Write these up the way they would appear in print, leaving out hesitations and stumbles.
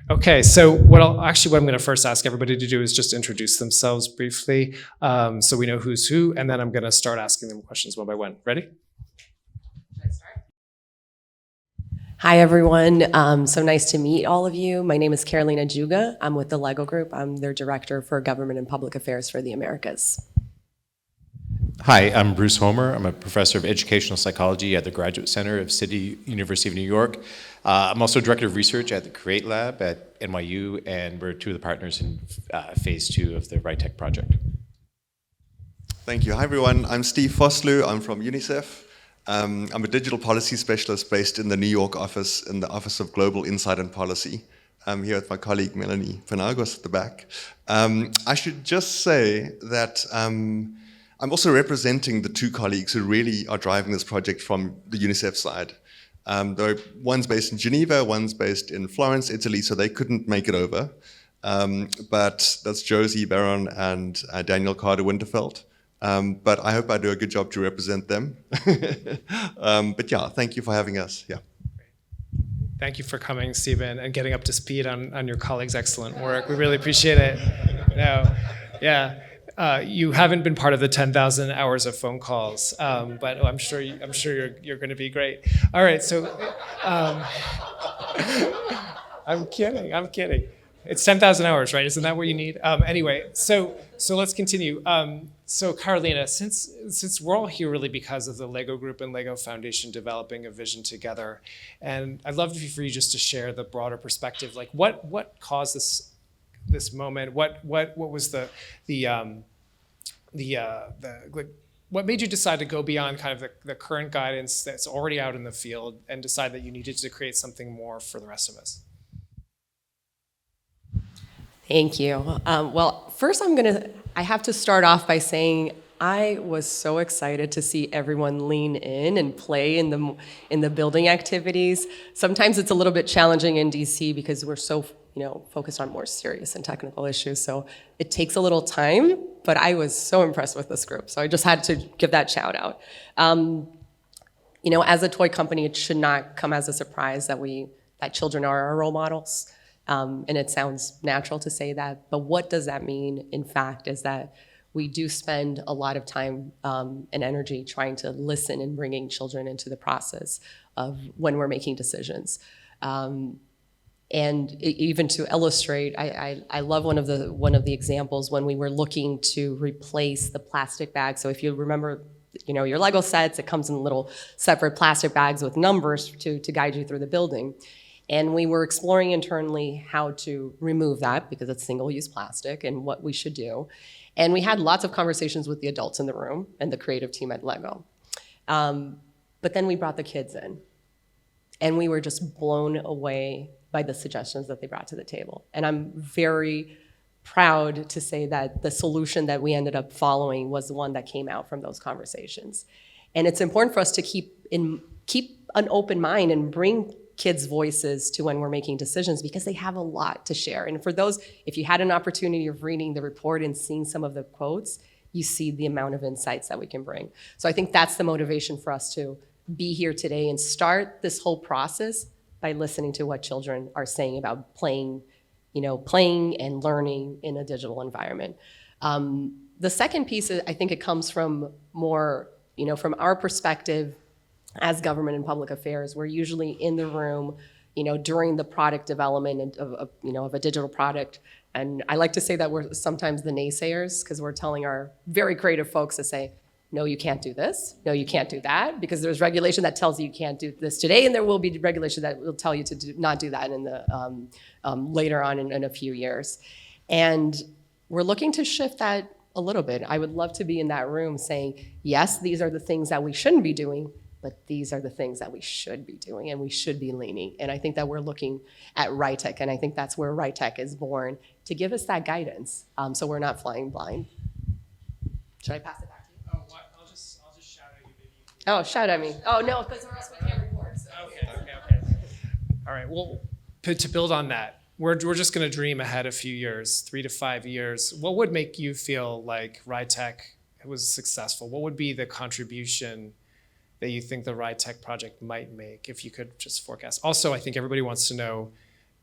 Okay, so what I'm going to first ask everybody to do is just introduce themselves briefly, so we know who's who, and then I'm going to start asking them questions one by one. Ready? Hi, everyone. So nice to meet all of you. My name is Carolina Giuga. I'm with the LEGO Group. I'm their Director for Government and Public Affairs for the Americas. Hi, I'm Bruce Homer. I'm a professor of educational psychology at the Graduate Center of City University of New York. I'm also director of research at the Create Lab at NYU, and we're two of the partners in phase 2 of the RITEC project. Thank you. Hi, everyone. I'm Steve Vosloo. I'm from UNICEF. I'm a digital policy specialist based in the New York office, in the Office of Global Insight and Policy. I'm here with my colleague Melanie Penagos at the back. I should just say that I'm also representing the two colleagues who really are driving this project from the UNICEF side. One's based in Geneva, one's based in Florence, Italy, so they couldn't make it over. But that's Josie Baron and Daniel Carter-Winterfeld. But I hope I do a good job to represent them. But yeah, thank you for having us. Yeah. Thank you for coming, Stephen, and getting up to speed on your colleagues' excellent work. We really appreciate it. You haven't been part of the 10,000 hours of phone calls, but I'm sure you're going to be great. All right, so I'm kidding. It's 10,000 hours, right? Isn't that what you need? Anyway, so let's continue. So Carolina, since we're all here really because of the LEGO Group and LEGO Foundation developing a vision together, and I'd love for you just to share the broader perspective. Like, what caused this moment? What was what made you decide to go beyond kind of the current guidance that's already out in the field and decide that you needed to create something more for the rest of us? Thank you. Well, first I have to start off by saying I was so excited to see everyone lean in and play in the building activities. Sometimes it's a little bit challenging in DC because we're so focused on more serious and technical issues. So it takes a little time, but I was so impressed with this group. So I just had to give that shout out. As a toy company, it should not come as a surprise that children are our role models. And it sounds natural to say that, but what does that mean, in fact, is that we do spend a lot of time and energy trying to listen and bringing children into the process of when we're making decisions. And even to illustrate, I love one of the examples when we were looking to replace the plastic bag. So if you remember, your Lego sets, it comes in little separate plastic bags with numbers to guide you through the building. And we were exploring internally how to remove that because it's single-use plastic and what we should do. And we had lots of conversations with the adults in the room and the creative team at LEGO. But then we brought the kids in, and we were just blown away by the suggestions that they brought to the table. And I'm very proud to say that the solution that we ended up following was the one that came out from those conversations. And it's important for us to keep an open mind and bring kids' voices to when we're making decisions because they have a lot to share. And for those, if you had an opportunity of reading the report and seeing some of the quotes, you see the amount of insights that we can bring. So I think that's the motivation for us to be here today and start this whole process by listening to what children are saying about playing and learning in a digital environment. The second piece, I think it comes from more, from our perspective, as government and public affairs, we're usually in the room, during the product development of a digital product. And I like to say that we're sometimes the naysayers because we're telling our very creative folks to say, no, you can't do this. No, you can't do that, because there's regulation that tells you can't do this today, and there will be regulation that will tell you to not do that in the later on in a few years. And we're looking to shift that a little bit. I would love to be in that room saying, yes, these are the things that we shouldn't be doing, but these are the things that we should be doing and we should be leaning. And I think that we're looking at RITEC, and I think that's where RITEC is born, to give us that guidance so we're not flying blind. Should I pass it back to you? Oh, what? I'll just shout at you, maybe. Oh, shout at me. Oh, no, because or else we can't record. So. Okay. All right, well, to build on that, we're just gonna dream ahead a few years, 3 to 5 years. What would make you feel like RITEC was successful? What would be the contribution that you think the RITEC project might make, if you could just forecast? Also, I think everybody wants to know,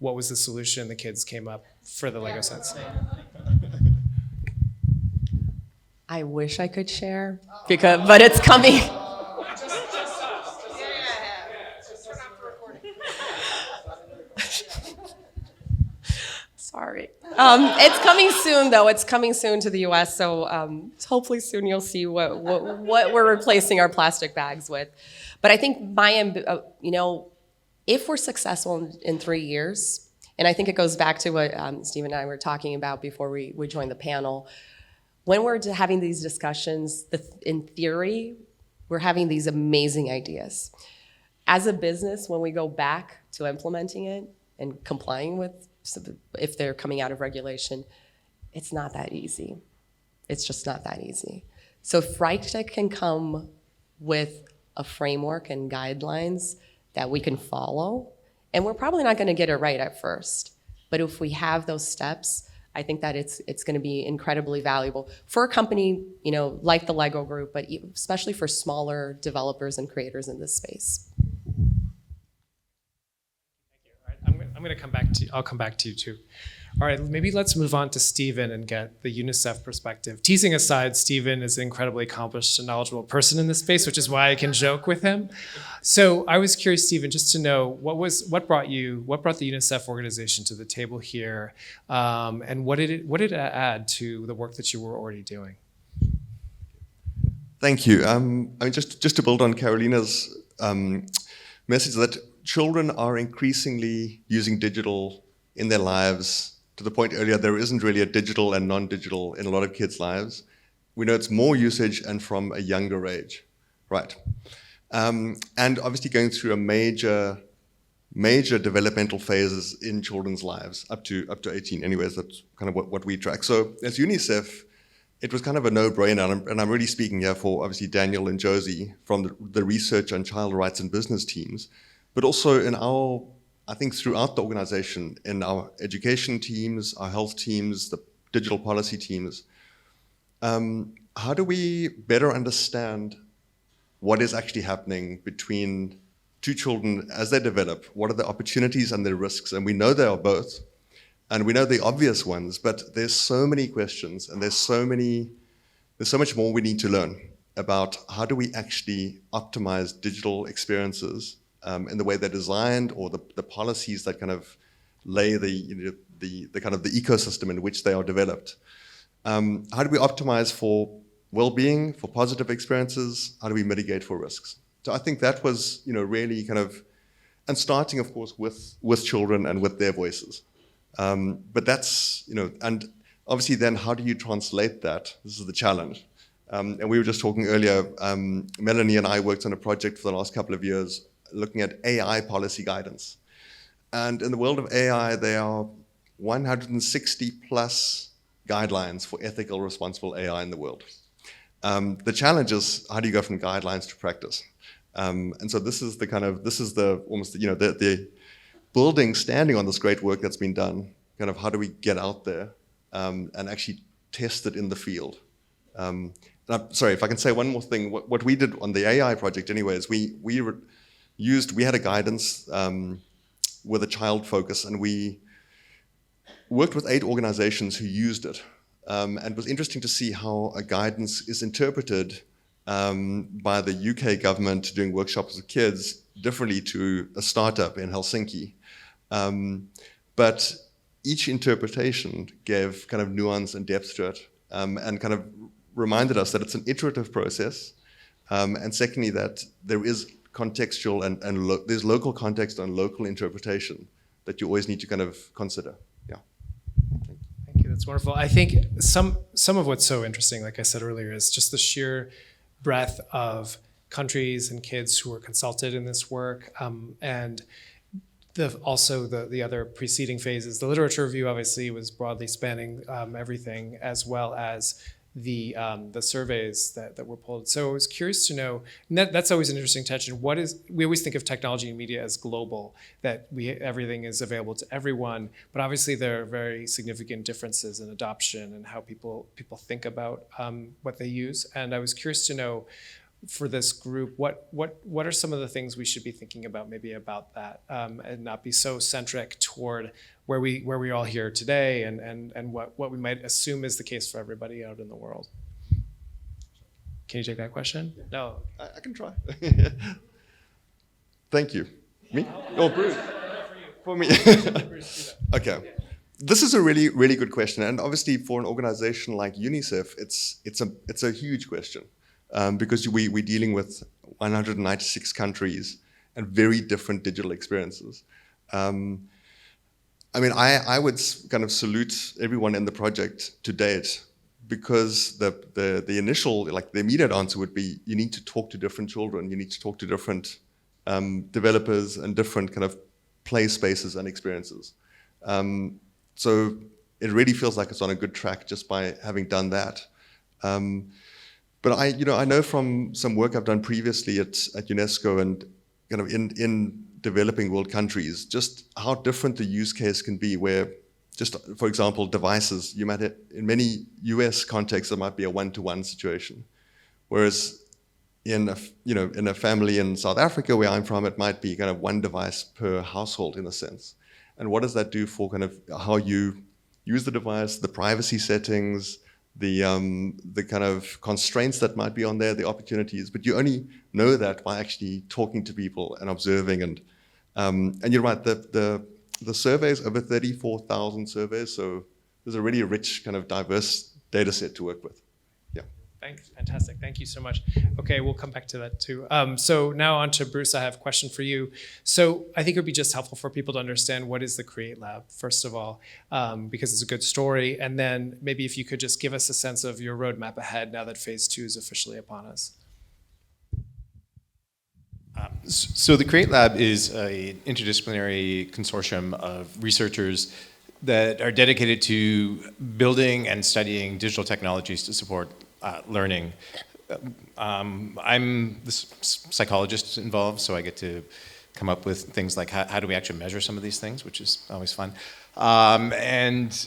what was the solution the kids came up for the Lego sets? I wish I could share, but it's coming. Sorry. It's coming soon, though. It's coming soon to the U.S., so hopefully soon you'll see what we're replacing our plastic bags with. But I think if we're successful in 3 years, and I think it goes back to what Steve and I were talking about before we joined the panel, when we're having these discussions, in theory, we're having these amazing ideas. As a business, when we go back to implementing it and complying with, if they're coming out of regulation, it's not that easy. It's just not that easy. So if RITEC can come with a framework and guidelines that we can follow, and we're probably not going to get it right at first, but if we have those steps, I think that it's going to be incredibly valuable for a company, like the Lego Group, but especially for smaller developers and creators in this space. I'm going to come back to you. I'll come back to you too. All right, maybe let's move on to Stephen and get the UNICEF perspective. Teasing aside, Stephen is an incredibly accomplished and knowledgeable person in this space, which is why I can joke with him. So I was curious, Stephen, just to know what brought the UNICEF organization to the table here, and what did it add to the work that you were already doing? Thank you. Just to build on Carolina's message that children are increasingly using digital in their lives. To the point earlier, there isn't really a digital and non-digital in a lot of kids' lives. We know it's more usage and from a younger age, right? And obviously going through a major developmental phases in children's lives, up to 18 anyways, that's kind of what we track. So as UNICEF, it was kind of a no-brainer, and I'm really speaking here for obviously Daniel and Josie from the research on child rights and business teams, but also in our, I think throughout the organization, in our education teams, our health teams, the digital policy teams, how do we better understand what is actually happening between two children as they develop? What are the opportunities and the risks? And we know they are both, and we know the obvious ones, but there's so many questions, and there's so much more we need to learn about how do we actually optimize digital experiences in the way they're designed, or the policies that kind of lay the kind of the ecosystem in which they are developed. How do we optimize for well-being, for positive experiences? How do we mitigate for risks? So I think that was really kind of, and starting of course with children and with their voices. But that's and obviously then how do you translate that? This is the challenge. And we were just talking earlier. Melanie and I worked on a project for the last couple of years, looking at AI policy guidance. And in the world of AI, there are 160 plus guidelines for ethical, responsible AI in the world. The challenge is, how do you go from guidelines to practice? And so this is the building, standing on this great work that's been done, kind of how do we get out there and actually test it in the field? And I'm sorry, if I can say one more thing, what we did on the AI project anyway is we had a guidance with a child focus, and we worked with 8 organizations who used it. And it was interesting to see how a guidance is interpreted by the UK government doing workshops with kids differently to a startup in Helsinki. But each interpretation gave kind of nuance and depth to it, and kind of reminded us that it's an iterative process. And secondly, that there is contextual and there's local context and local interpretation that you always need to kind of consider. Yeah. Thank you. That's wonderful. I think some of what's so interesting, like I said earlier, is just the sheer breadth of countries and kids who were consulted in this work, and also the other preceding phases. The literature review obviously was broadly spanning everything, as well as the surveys that were pulled. So I was curious to know, and that's always an interesting tension. We always think of technology and media as global, that everything is available to everyone, but obviously there are very significant differences in adoption and how people think about what they use. And I was curious to know, for this group, what are some of the things we should be thinking about maybe about that, and not be so centric toward where we all here today and what we might assume is the case for everybody out in the world? Can you take that question? No. I can try. Thank you. Me? Oh, Bruce. For me. Okay. This is a really, really good question, and obviously for an organization like UNICEF, it's a huge question, because we're dealing with 196 countries and very different digital experiences. I mean, I would kind of salute everyone in the project to date, because the initial, like the immediate answer would be, you need to talk to different children, you need to talk to different developers and different kind of play spaces and experiences. So it really feels like it's on a good track just by having done that. But I know from some work I've done previously at UNESCO and kind of in developing world countries, just how different the use case can be, where just, for example, devices, you might have, in many US contexts, there might be a one-to-one situation. Whereas in a family in South Africa, where I'm from, it might be kind of one device per household in a sense. And what does that do for kind of how you use the device, the privacy settings, the kind of constraints that might be on there, the opportunities? But you only know that by actually talking to people and observing. And you're right, the surveys, over 34,000 surveys, so there's a really rich kind of diverse data set to work with. Yeah. Thanks, fantastic, thank you so much. Okay, we'll come back to that too. So now on to Bruce, I have a question for you. So I think it would be just helpful for people to understand what is the Create Lab, first of all, because it's a good story, and then maybe if you could just give us a sense of your roadmap ahead now that phase 2 is officially upon us. So the Create Lab is an interdisciplinary consortium of researchers that are dedicated to building and studying digital technologies to support learning. I'm the psychologist involved, so I get to come up with things like how do we actually measure some of these things, which is always fun. And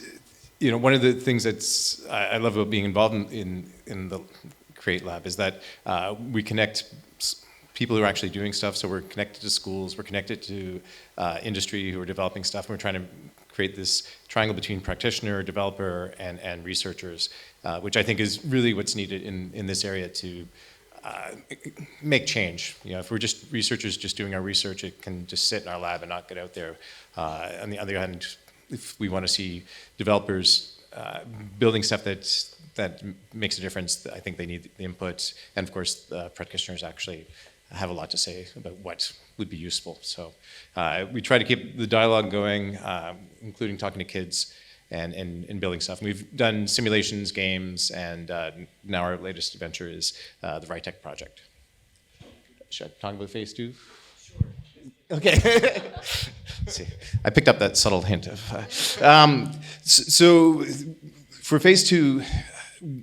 one of the things that's I love about being involved in the Create Lab is that we connect people who are actually doing stuff. So we're connected to schools, we're connected to industry who are developing stuff, and we're trying to create this triangle between practitioner, developer, and researchers, which I think is really what's needed in this area to make change. If we're just researchers just doing our research, it can just sit in our lab and not get out there. On the other hand, if we want to see developers building stuff that makes a difference, I think they need the input, and of course, practitioners actually have a lot to say about what would be useful. So we try to keep the dialogue going, including talking to kids and building stuff. And we've done simulations, games, and now our latest adventure is the RITEC project. Should I talk about phase 2? Sure. Okay. Let's see. I picked up that subtle hint of. So for phase 2,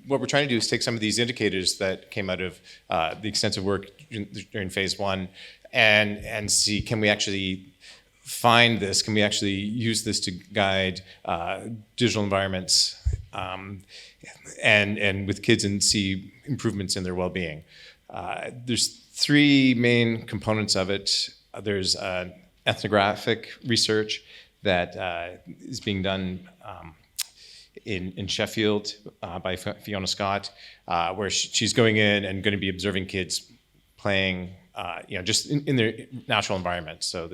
what we're trying to do is take some of these indicators that came out of the extensive work during phase 1 and see, can we actually find this? Can we actually use this to guide digital environments and with kids and see improvements in their well-being? There's 3 main components of it. There's ethnographic research that is being done in Sheffield by Fiona Scott, where she's going in and going to be observing kids playing, just in their natural environment. So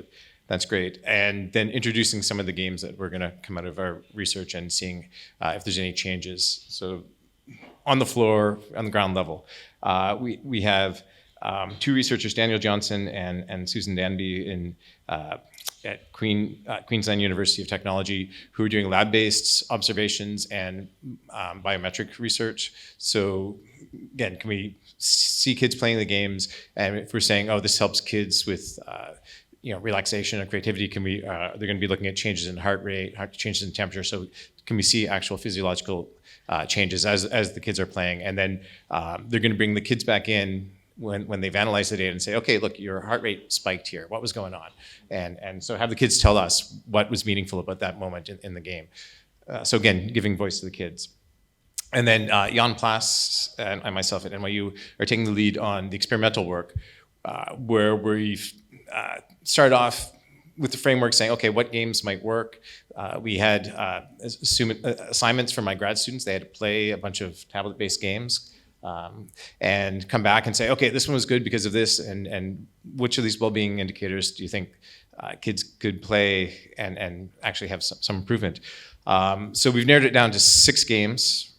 that's great. And then introducing some of the games that we're going to come out of our research and seeing if there's any changes. So on the floor, on the ground level, we have 2 researchers, Daniel Johnson and Susan Danby at Queensland University of Technology, who are doing lab-based observations and biometric research. So again, can we see kids playing the games? And if we're saying, oh, this helps kids with relaxation or creativity, can we? They're going to be looking at changes in heart rate, changes in temperature. So can we see actual physiological changes as the kids are playing? And then they're going to bring the kids back in when they've analyzed the data and say, okay, look, your heart rate spiked here. What was going on? And so have the kids tell us what was meaningful about that moment in the game. So again, giving voice to the kids. And then Jan Plass and myself at NYU are taking the lead on the experimental work, where we've started off with the framework saying, okay, what games might work? We had assignments for my grad students. They had to play a bunch of tablet-based games and come back and say, okay, this one was good because of this, and which of these well-being indicators do you think kids could play and actually have some improvement? So we've narrowed it down to 6 games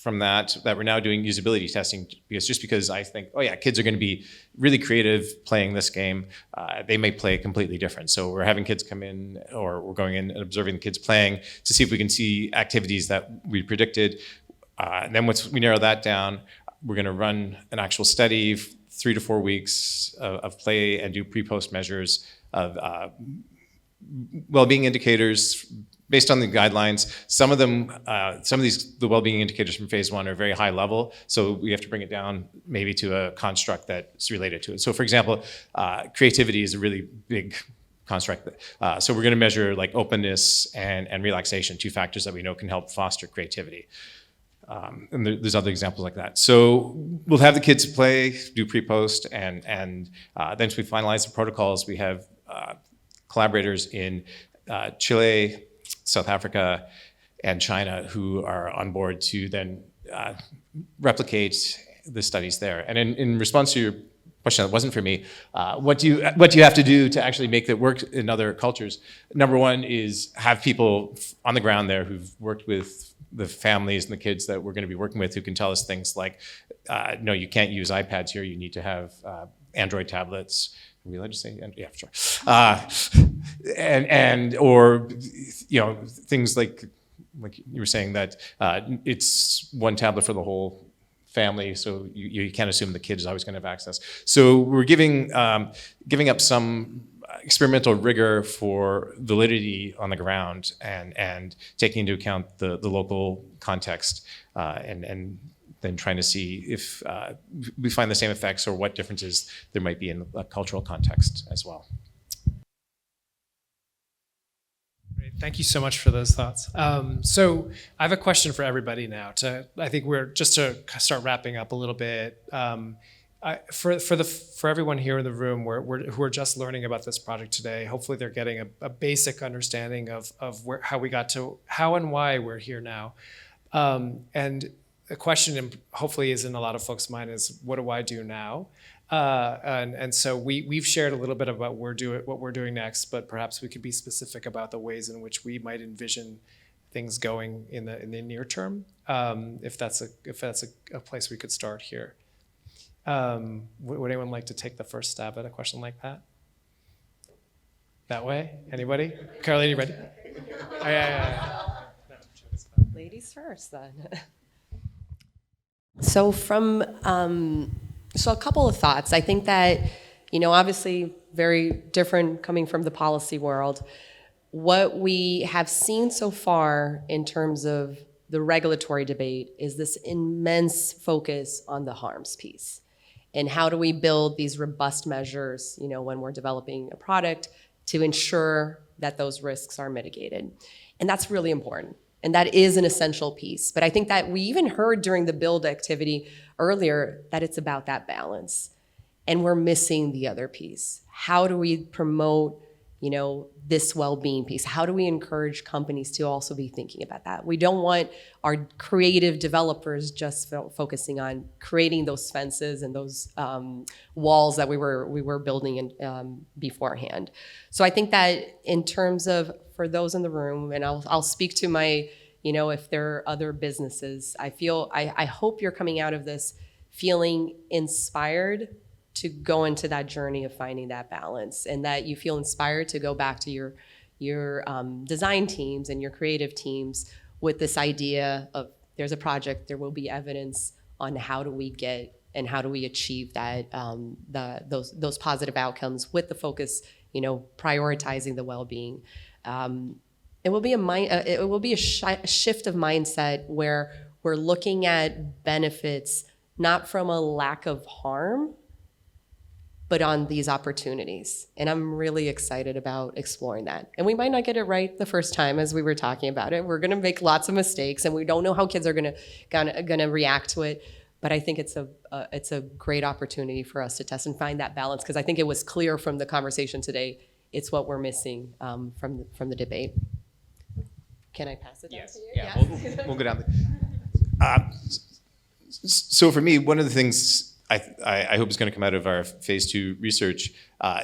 from that we're now doing usability testing, because I think, oh yeah, kids are going to be really creative playing this game. They may play completely different. So we're having kids come in, or we're going in and observing the kids playing to see if we can see activities that we predicted. And then once we narrow that down, we're going to run an actual study, 3 to 4 weeks of play, and do pre-post measures of well-being indicators based on the guidelines. Some of the well-being indicators from phase 1 are very high level, so we have to bring it down maybe to a construct that's related to it. So for example, creativity is a really big construct. So we're going to measure like openness and relaxation, 2 factors that we know can help foster creativity. And there's other examples like that. So we'll have the kids play, do pre-post, and then once we finalize the protocols, we have collaborators in Chile, South Africa, and China who are on board to then replicate the studies there. And in response to your question that wasn't for me, what do you have to do to actually make that work in other cultures? Number one is have people on the ground there who've worked with the families and the kids that we're going to be working with, who can tell us things like, no, you can't use iPads here, you need to have Android tablets. Are we allowed to say? Yeah, sure. Or things like you were saying that it's one tablet for the whole family, so you can't assume the kid is always going to have access. So we're giving up some experimental rigor for validity on the ground, and taking into account the local context, and then trying to see if we find the same effects or what differences there might be in a cultural context as well. Great. Thank you so much for those thoughts. So I have a question for everybody now. I think we're just to start wrapping up a little bit. For everyone here in the room who are just learning about this project today, hopefully they're getting a basic understanding of how and why we're here now. And the question, hopefully, is in a lot of folks' mind is, what do I do now? And so we've shared a little bit about what we're doing next, but perhaps we could be specific about the ways in which we might envision things going in the near term, if that's a place we could start here. Would anyone like to take the first stab at a question like that? That way? Anybody? Caroline, you ready? Yeah. Ladies first, then. So a couple of thoughts. I think that, obviously very different coming from the policy world. What we have seen so far in terms of the regulatory debate is this immense focus on the harms piece. And how do we build these robust measures, when we're developing a product, to ensure that those risks are mitigated? And that's really important. And that is an essential piece. But I think that we even heard during the build activity earlier that it's about that balance. And we're missing the other piece. How do we promote, this well-being piece? How do we encourage companies to also be thinking about that? We don't want our creative developers just focusing on creating those fences and those walls that we were building in, beforehand. So I think that in terms of, for those in the room, and I'll speak to my, if there are other businesses, I hope you're coming out of this feeling inspired to go into that journey of finding that balance, and that you feel inspired to go back to your design teams and your creative teams with this idea of, there's a project, there will be evidence on how do we get and how do we achieve that, those positive outcomes with the focus, prioritizing the well-being. It will be a shift of mindset where we're looking at benefits not from a lack of harm, but on these opportunities. And I'm really excited about exploring that. And we might not get it right the first time, as we were talking about it. We're gonna make lots of mistakes, and we don't know how kids are gonna react to it. But I think it's a great opportunity for us to test and find that balance, because I think it was clear from the conversation today, it's what we're missing from the debate. Can I pass it down to you? Yeah, we'll go down. So for me, one of the things I hope is going to come out of our phase 2 research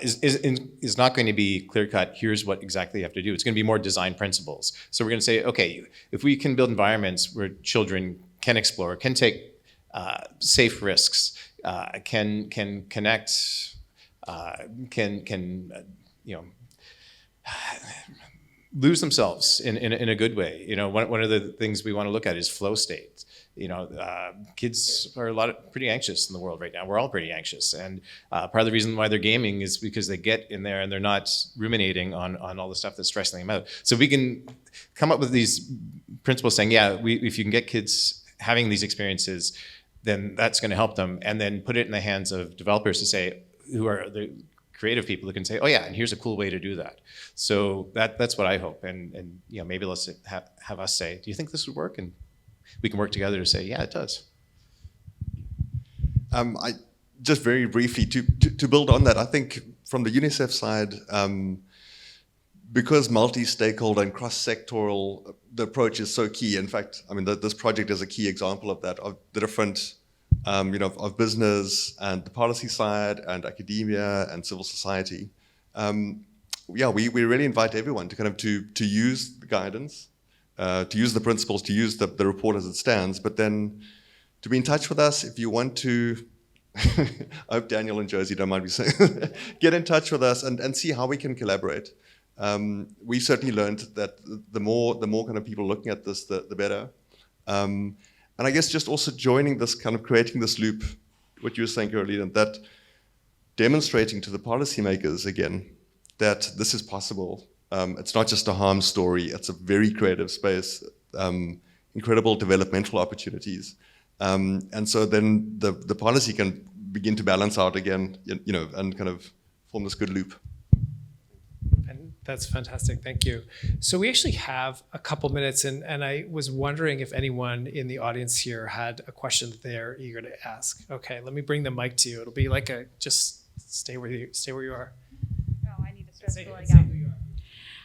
is not going to be clear cut. Here's what exactly you have to do. It's going to be more design principles. So we're going to say, okay, if we can build environments where children can explore, can take safe risks, can connect, can lose themselves in a good way. You know, one of the things we want to look at is flow state. You know, kids are pretty anxious in the world right now. We're all pretty anxious, and part of the reason why they're gaming is because they get in there and they're not ruminating on all the stuff that's stressing them out. So we can come up with these principles saying, yeah, if you can get kids having these experiences, then that's going to help them, and then put it in the hands of developers to say, who are the creative people who can say, oh yeah, and here's a cool way to do that. So that's what I hope, and you know, maybe let's have us say, do you think this would work? And we can work together to say, yeah, it does. I just very briefly to build on that. I think from the UNICEF side, because multi-stakeholder and cross-sectoral, the approach is so key. In fact, I mean, this project is a key example of that, of the different, of business and the policy side and academia and civil society. Yeah, we really invite everyone to kind of to use the guidance, to use the principles, to use the report as it stands, but then to be in touch with us if you want to. I hope Daniel and Josie don't mind me saying, get in touch with us and see how we can collaborate. We certainly learned that the more kind of people looking at this, the better. And I guess just also joining this kind of creating this loop, what you were saying earlier, that demonstrating to the policymakers again that this is possible. It's not just a harm story. It's a very creative space, incredible developmental opportunities. And so then the policy can begin to balance out again, and kind of form this good loop. That's fantastic. Thank you. So we actually have a couple minutes, and I was wondering if anyone in the audience here had a question that they're eager to ask. Okay, let me bring the mic to you. It'll be like just stay where you are. Oh, I need to stretch the leg out.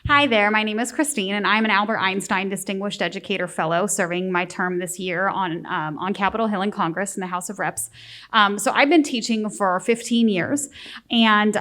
Hi there, my name is Christine, and I'm an Albert Einstein Distinguished Educator Fellow serving my term this year on Capitol Hill in Congress in the House of Reps. So I've been teaching for 15 years, and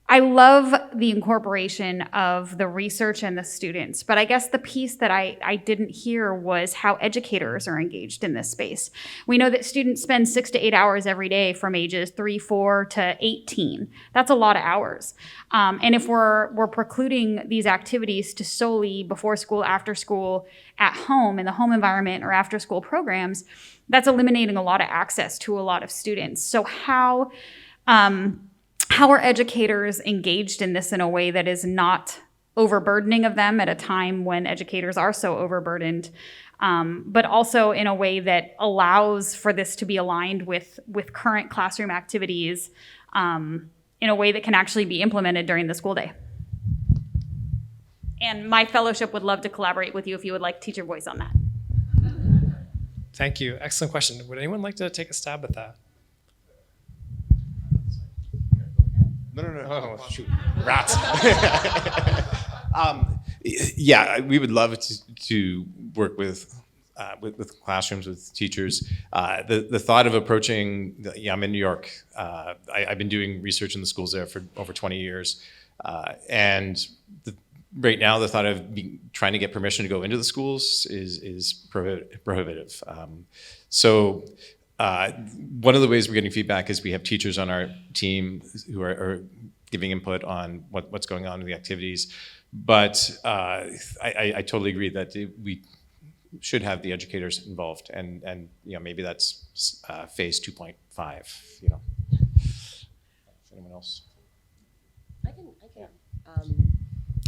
I love the incorporation of the research and the students, but I guess the piece that I didn't hear was how educators are engaged in this space. We know that students spend 6 to 8 hours every day from ages 3, 4 to 18. That's a lot of hours. And if we're precluding these activities to solely before school, after school, at home, in the home environment, or after school programs, that's eliminating a lot of access to a lot of students. So how are educators engaged in this in a way that is not overburdening of them at a time when educators are so overburdened, but also in a way that allows for this to be aligned with current classroom activities in a way that can actually be implemented during the school day? And my fellowship would love to collaborate with you if you would like Teacher Voice on that. Thank you. Excellent question. Would anyone like to take a stab at that? No. Oh, shoot. Rats. Yeah, we would love to work with classrooms, with teachers. The thought of approaching, I'm in New York. I've been doing research in the schools there for over 20 years. And right now, the thought of trying to get permission to go into the schools is prohibitive. So one of the ways we're getting feedback is we have teachers on our team who are giving input on what's going on in the activities. But I totally agree that we should have the educators involved, and maybe that's phase 2.5. Anyone else?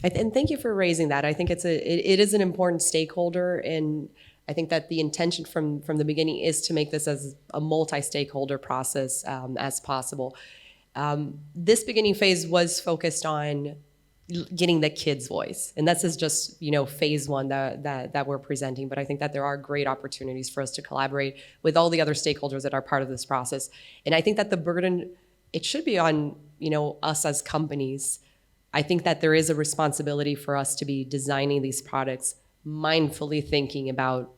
And thank you for raising that. I think it is an important stakeholder, and I think that the intention from the beginning is to make this as a multi-stakeholder process as possible. This beginning phase was focused on getting the kids' voice. And this is just, phase one that we're presenting. But I think that there are great opportunities for us to collaborate with all the other stakeholders that are part of this process. And I think that the burden, it should be on, us as companies. I think that there is a responsibility for us to be designing these products, mindfully thinking about,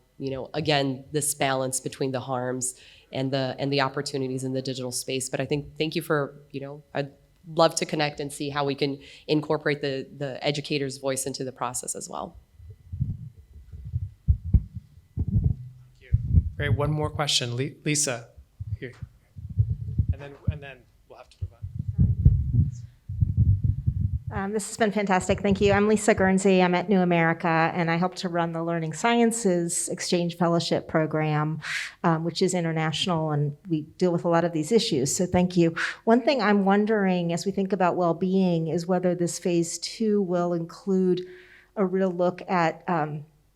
again, this balance between the harms and the opportunities in the digital space. But I think, thank you for, I'd love to connect and see how we can incorporate the educator's voice into the process as well. Thank you. Great, one more question. Lisa, here. And then we'll have to move on. This has been fantastic. Thank you. I'm Lisa Guernsey. I'm at New America, and I help to run the Learning Sciences Exchange Fellowship Program, which is international, and we deal with a lot of these issues. So thank you. One thing I'm wondering as we think about well-being is whether this phase 2 will include a real look at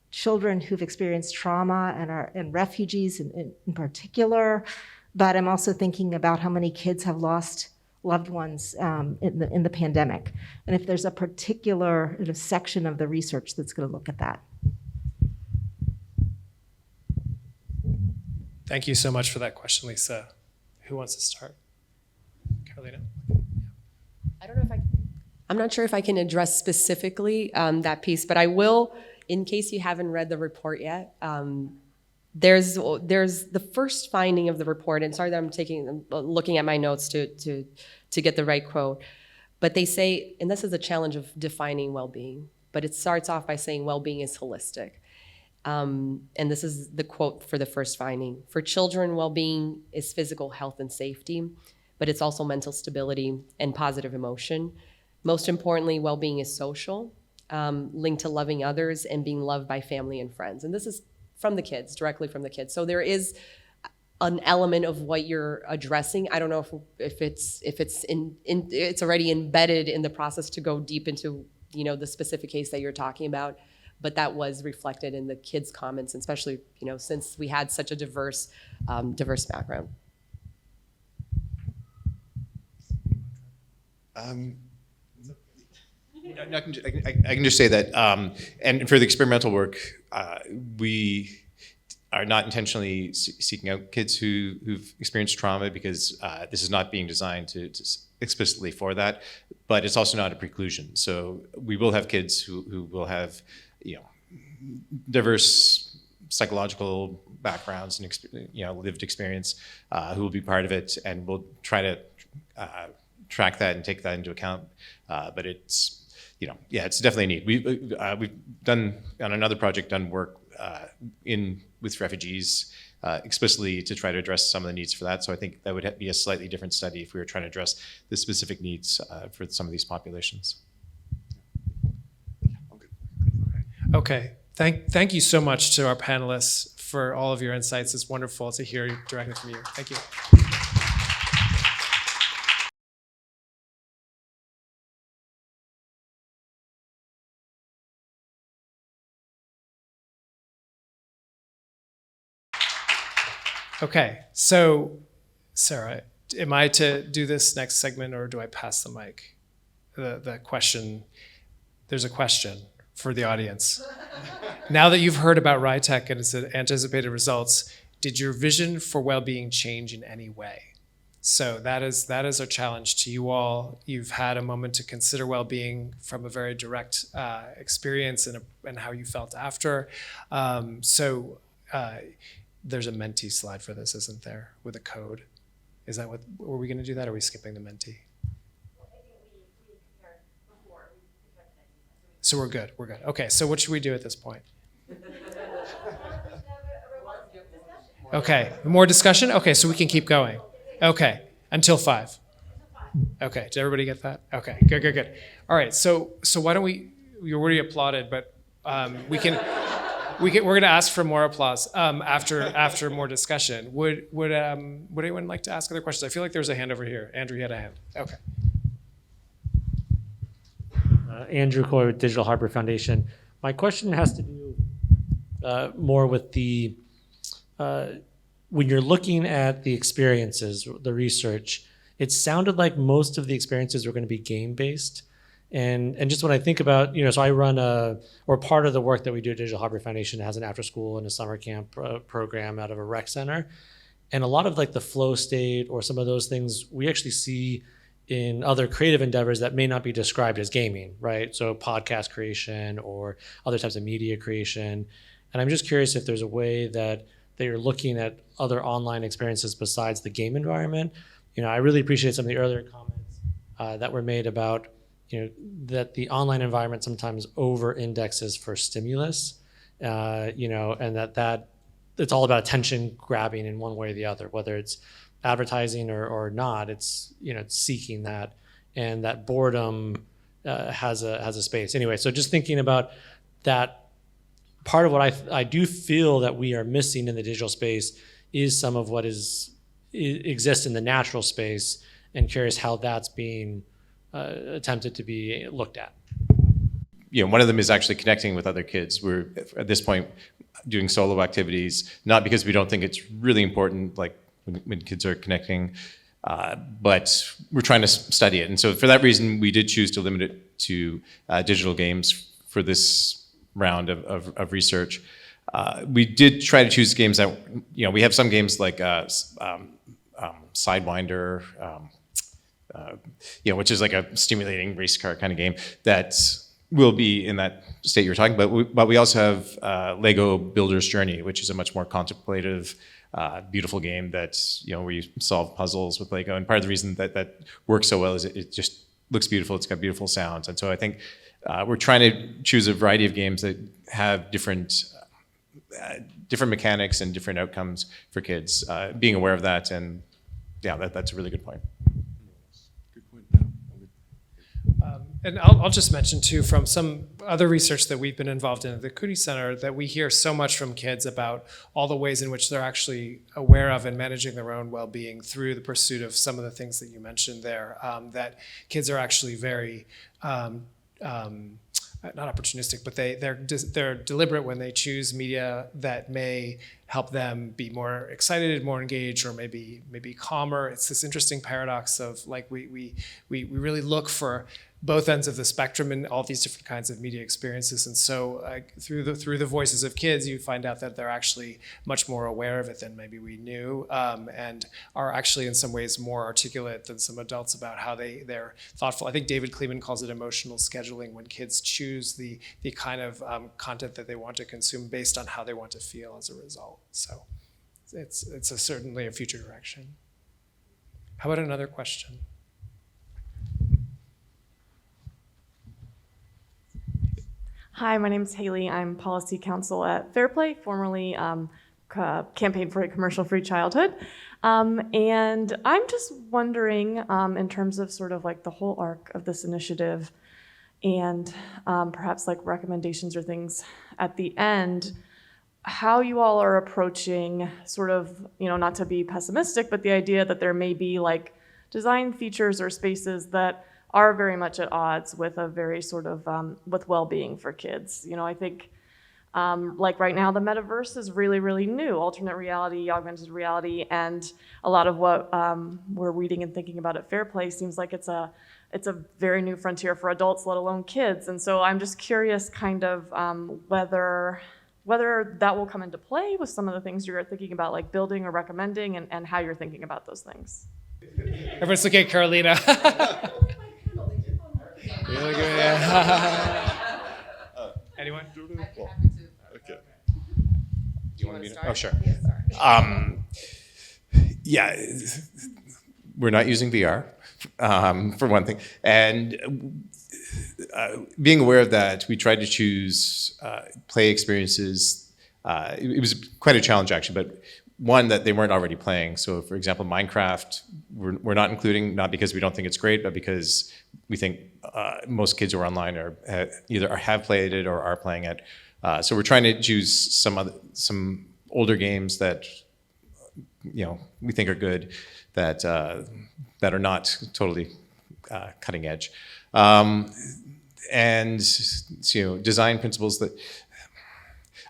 children who've experienced trauma and refugees in particular. But I'm also thinking about how many kids have lost loved ones in the pandemic, and if there's a particular section of the research that's going to look at that. Thank you so much for that question, Lisa. Who wants to start? Carolina? I'm not sure if I can address specifically that piece, but I will, in case you haven't read the report yet. There's the first finding of the report, and sorry that I'm looking at my notes to get the right quote, but they say, and this is a challenge of defining well-being, but it starts off by saying well-being is holistic. And this is the quote for the first finding. For children, well-being is physical health and safety, but it's also mental stability and positive emotion. Most importantly, well-being is social, linked to loving others and being loved by family and friends. And this is from the kids, directly from the kids. So there is an element of what you're addressing. I don't know if it's already embedded in the process to go deep into the specific case that you're talking about, but that was reflected in the kids' comments, especially since we had such a diverse background. I can just say that, and for the experimental work, we are not intentionally seeking out kids who've experienced trauma because this is not being designed to explicitly for that, but it's also not a preclusion. So we will have kids who will have, diverse psychological backgrounds and lived experience who will be part of it, and we'll try to track that and take that into account. But it's it's definitely a need. We've done on another project work with refugees explicitly to try to address some of the needs for that. So I think that would be a slightly different study if we were trying to address the specific needs for some of these populations. Okay. Thank you so much to our panelists for all of your insights. It's wonderful to hear directly from you. Thank you. Okay, so Sarah, am I to do this next segment or do I pass the mic? The question, there's a question for the audience. Now that you've heard about RITEC and its anticipated results, did your vision for well-being change in any way? So that is our challenge to you all. You've had a moment to consider well-being from a very direct experience and how you felt after. There's a Menti slide for this, isn't there, with a code? Is that what, were we gonna do that or are we skipping the Menti? Well, I think we compared before. So we're good. Okay, so what should we do at this point? Okay, more discussion? Okay, so we can keep going. Okay, until 5. Okay, did everybody get that? Okay, good. All right, so why don't we already applauded, but we're going to ask for more applause after more discussion. Would anyone like to ask other questions? I feel like there's a hand over here. Andrew, you had a hand. Okay. Andrew Coy with Digital Harbor Foundation. My question has to do more with the when you're looking at the experiences, the research, it sounded like most of the experiences were going to be game-based. And just when I think about, so I run part of the work that we do at Digital Harbor Foundation has an after school and a summer camp program out of a rec center. And a lot of like the flow state or some of those things we actually see in other creative endeavors that may not be described as gaming, right? So podcast creation or other types of media creation. And I'm just curious if there's a way that you're looking at other online experiences besides the game environment. I really appreciate some of the earlier comments that were made about, that the online environment sometimes over indexes for stimulus, and that it's all about attention grabbing in one way or the other, whether it's advertising or not, it's seeking that, and that boredom has a space. Anyway, so just thinking about that, part of what I do feel that we are missing in the digital space is some of what exists in the natural space, and curious how that's being attempted to be looked at. One of them is actually connecting with other kids. We're at this point doing solo activities, not because we don't think it's really important, like when kids are connecting, but we're trying to study it. And so for that reason, we did choose to limit it to digital games for this round of research. We did try to choose games that, we have some games like Sidewinder, which is like a stimulating race car kind of game that will be in that state you're talking about. But we also have Lego Builder's Journey, which is a much more contemplative, beautiful game that, where you solve puzzles with Lego. And part of the reason that works so well is it just looks beautiful. It's got beautiful sounds. And so I think we're trying to choose a variety of games that have different mechanics and different outcomes for kids. Being aware of that, and that's a really good point. And I'll just mention too, from some other research that we've been involved in at the CUNY Center, that we hear so much from kids about all the ways in which they're actually aware of and managing their own well-being through the pursuit of some of the things that you mentioned there. That kids are actually very not opportunistic, but they're deliberate when they choose media that may help them be more excited, more engaged, or maybe calmer. It's this interesting paradox of like we really look for both ends of the spectrum in all these different kinds of media experiences. And so through the voices of kids, you find out that they're actually much more aware of it than maybe we knew, and are actually in some ways more articulate than some adults about how they're thoughtful. I think David Kleeman calls it emotional scheduling, when kids choose the kind of content that they want to consume based on how they want to feel as a result. So it's certainly a future direction. How about another question? Hi, my name is Haley. I'm policy counsel at Fair Play, formerly Campaign for a Commercial-Free Childhood. And I'm just wondering, in terms of sort of like the whole arc of this initiative and perhaps like recommendations or things at the end, how you all are approaching sort of, not to be pessimistic, but the idea that there may be like design features or spaces that are very much at odds with a very sort of, with well-being for kids. I think like right now the metaverse is really, really new, alternate reality, augmented reality, and a lot of what we're reading and thinking about at Fair Play seems like it's a very new frontier for adults, let alone kids. And so I'm just curious kind of whether that will come into play with some of the things you're thinking about, like building or recommending, and how you're thinking about those things. Everyone's looking at Carolina. Anyone? Okay. Do you want me to? Oh, sure. Yeah, we're not using VR, for one thing. And being aware of that, we tried to choose play experiences. It was quite a challenge, actually, but one, that they weren't already playing. So, for example, Minecraft, we're not including, not because we don't think it's great, but because we think most kids who are online either have played it or are playing it. So we're trying to choose some older games that we think are good, that are not totally cutting edge, and design principles that.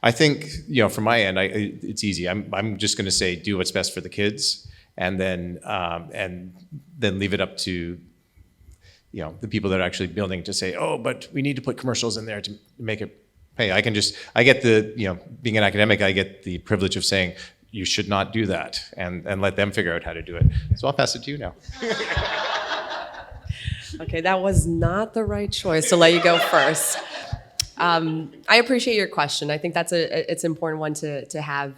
I think, from my end, it's easy. I'm just going to say do what's best for the kids, and then leave it up to the people that are actually building to say, oh, but we need to put commercials in there to make it pay. I get being an academic, I get the privilege of saying, you should not do that, and let them figure out how to do it. So I'll pass it to you now. Okay, that was not the right choice to let you go first. I appreciate your question. I think it's an important one to have.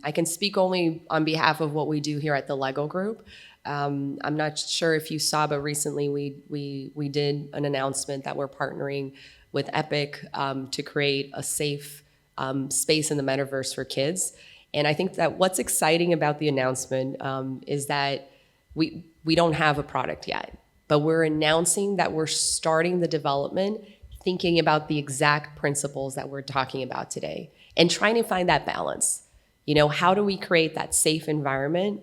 I can speak only on behalf of what we do here at the LEGO Group. I'm not sure if you saw, but recently we did an announcement that we're partnering with Epic to create a safe space in the metaverse for kids. And I think that what's exciting about the announcement is that we don't have a product yet, but we're announcing that we're starting the development thinking about the exact principles that we're talking about today and trying to find that balance. How do we create that safe environment,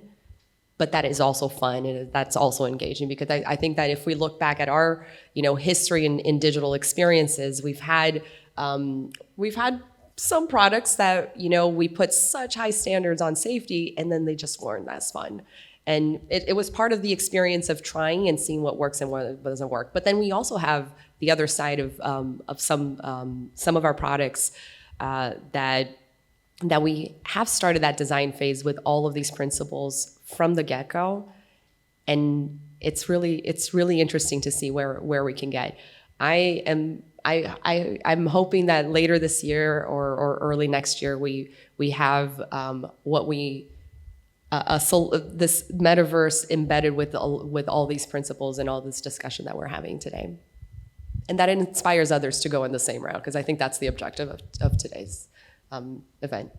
but that is also fun and that's also engaging? Because I think that if we look back at our, history in digital experiences, we've had some products that, we put such high standards on safety and then they just weren't as fun. And it was part of the experience of trying and seeing what works and what doesn't work. But then we also have the other side of some of our products that we have started that design phase with all of these principles from the get-go. And it's really interesting to see where we can get. I'm hoping that later this year or early next year we have this metaverse embedded with all these principles and all this discussion that we're having today, and that it inspires others to go in the same route, because I think that's the objective of today's event.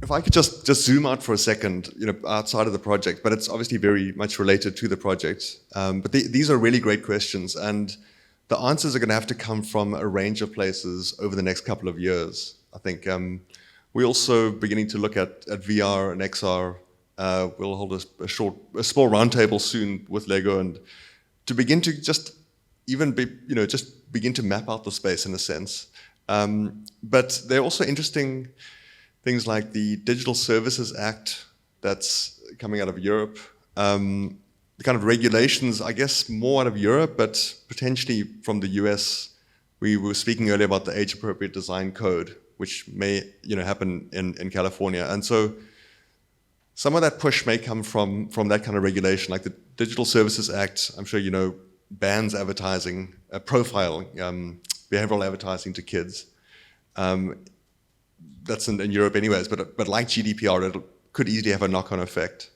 If I could just zoom out for a second, outside of the project, but it's obviously very much related to the project. But these are really great questions, and the answers are going to have to come from a range of places over the next couple of years. I think we're also beginning to look at VR and XR. We'll hold a small roundtable soon with Lego, and to begin to just begin to map out the space in a sense. But there are also interesting things like the Digital Services Act that's coming out of Europe, the kind of regulations, I guess, more out of Europe, but potentially from the US. We were speaking earlier about the age-appropriate design code, which may happen in California. And so some of that push may come from that kind of regulation, like the Digital Services Act. I'm sure bans advertising, profiling, behavioral advertising to kids. That's in Europe anyways, but like GDPR, it could easily have a knock-on effect.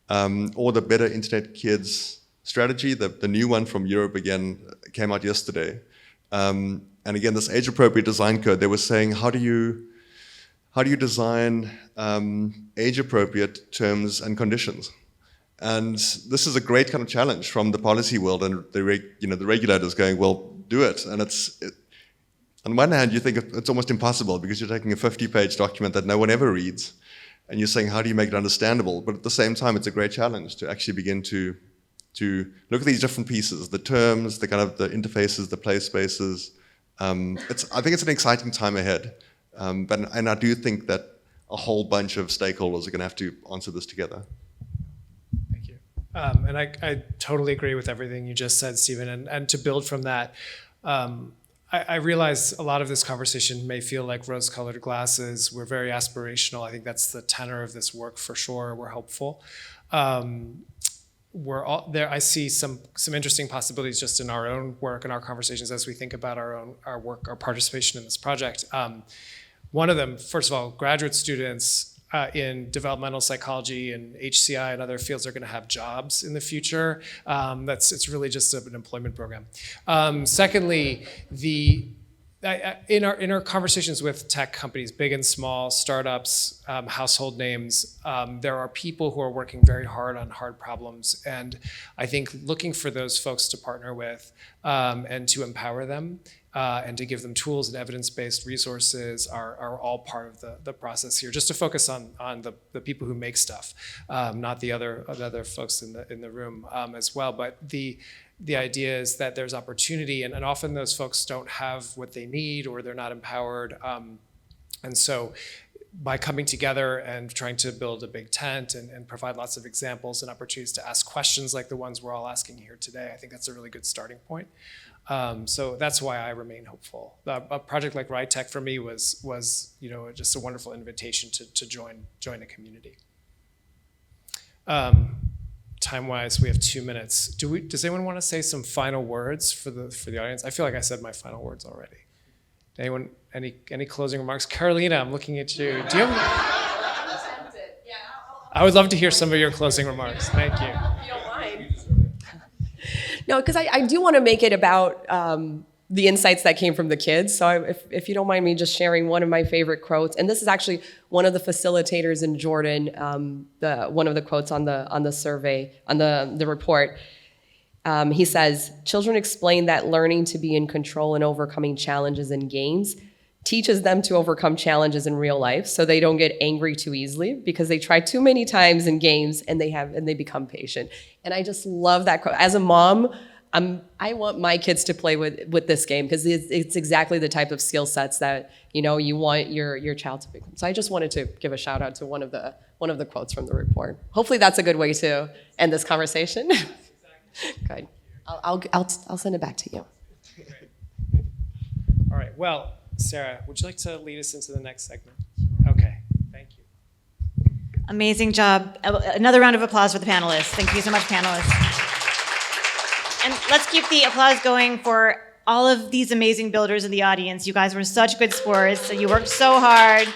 Or the Better Internet Kids strategy, the new one from Europe again, came out yesterday. And again, this age-appropriate design code, they were saying, how do you design age-appropriate terms and conditions? And this is a great kind of challenge from the policy world, and the regulators going, well, do it. And on one hand, you think it's almost impossible because you're taking a 50-page document that no one ever reads, and you're saying, how do you make it understandable? But at the same time, it's a great challenge to actually begin to look at these different pieces, the terms, the kind of the interfaces, the play spaces. I think it's an exciting time ahead. And I do think that a whole bunch of stakeholders are going to have to answer this together. Thank you. And I totally agree with everything you just said, Stephen. And to build from that, I realize a lot of this conversation may feel like rose-colored glasses. We're very aspirational. I think that's the tenor of this work for sure. We're hopeful. We're all there. I see some interesting possibilities just in our own work and our conversations as we think about our work, our participation in this project. One of them, first of all, graduate students in developmental psychology and HCI and other fields are going to have jobs in the future. It's really just an employment program. Secondly, in our conversations with tech companies, big and small, startups, household names, there are people who are working very hard on hard problems, and I think looking for those folks to partner with and to empower them and to give them tools and evidence-based resources are all part of the process here. Just to focus on the people who make stuff, not the other folks in the room as well, but the idea is that there's opportunity, and often those folks don't have what they need or they're not empowered. And so by coming together and trying to build a big tent and provide lots of examples and opportunities to ask questions like the ones we're all asking here today, I think that's a really good starting point. So that's why I remain hopeful. A project like RITEC for me was just a wonderful invitation to join a community. Time-wise, we have 2 minutes. Does anyone want to say some final words for the audience? I feel like I said my final words already. Anyone, any closing remarks? Carolina, I'm looking at you. Do you have? I would love to hear some of your closing remarks. Thank you. No, because I do want to make it about the insights that came from the kids. So if you don't mind me just sharing one of my favorite quotes, and this is actually one of the facilitators in Jordan, one of the quotes on the survey, on the report. He says, children explain that learning to be in control and overcoming challenges in games teaches them to overcome challenges in real life so they don't get angry too easily because they try too many times in games and they become patient. And I just love that quote. As a mom, I want my kids to play with this game because it's exactly the type of skill sets that you want your child to become. So I just wanted to give a shout out to one of the quotes from the report. Hopefully that's a good way to end this conversation. Good. I'll send it back to you. All right. Well, Sarah, would you like to lead us into the next segment? Okay. Thank you. Amazing job. Another round of applause for the panelists. Thank you so much, panelists. And let's keep the applause going for all of these amazing builders in the audience. You guys were such good sports. You worked so hard.